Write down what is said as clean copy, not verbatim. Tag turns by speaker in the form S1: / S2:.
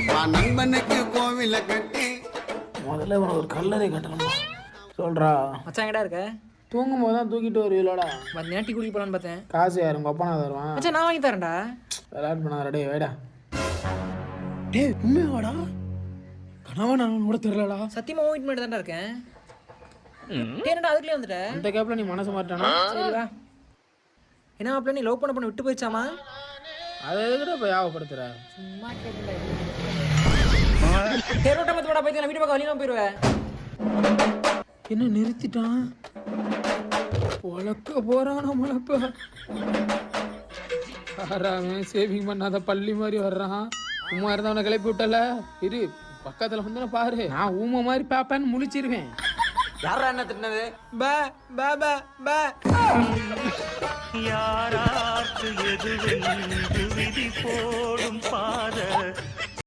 S1: நண்பனுக்கு கோவில கட்டி
S2: முதல்ல உனக்கு ஒரு கல்லறை கட்டணுமா சொல்றா.
S3: மச்சான் எங்கடா இருக்க?
S2: தூங்கும் போது தான் தூக்கிட்டு வருவீங்களோட.
S3: நேட்டி குடிக்க போலான்னு பார்த்தேன்.
S2: காசு யாரு உங்க அப்பா நான் தருவான்.
S3: மச்சான் நான் வாங்கி தரேன்டா.
S2: விளையாட்டு பண்ணாத டேய் வேடா. டேய் உண்மையாடா? கனவா நான் கூட தெரியலடா.
S3: சத்தியமா வெயிட் பண்ணிட்டு தான்டா இருக்கேன். என்னடா அதுக்குள்ளே வந்துட்ட?
S2: இந்த கேப்ல நீ மனசு மாட்டானா?
S3: சரி வா. என்ன அப்பல நீ லவ் பண்ண பொண்ணு விட்டு போயிச்சாமா?
S2: அதை எதுக்குடா போய் யாவப்படுத்துற?
S3: சும்மா கேட்டேன்டா. தேரோட்ட மத்தோட போய் நான் வீட்டு பக்கம் வழியா போயிடுவேன்.
S2: என்ன நிறுத்திட்டான்? உழக்க போறான் நம்மளப்ப. அவன் சேவிங் பண்ணாத பள்ளி மாதிரி வர்றான். உமா இருந்தவனை கிளப்பி விட்டல. இரு பக்கத்துல வந்து பாரு. நான் ஊமை மாதிரி பாப்பேன்னு முழிச்சிருவேன்.
S3: யாரா என்ன திட்டினது? பா பா பா பா.
S4: யாராத்து எதுவென்று விதி போடும் பாத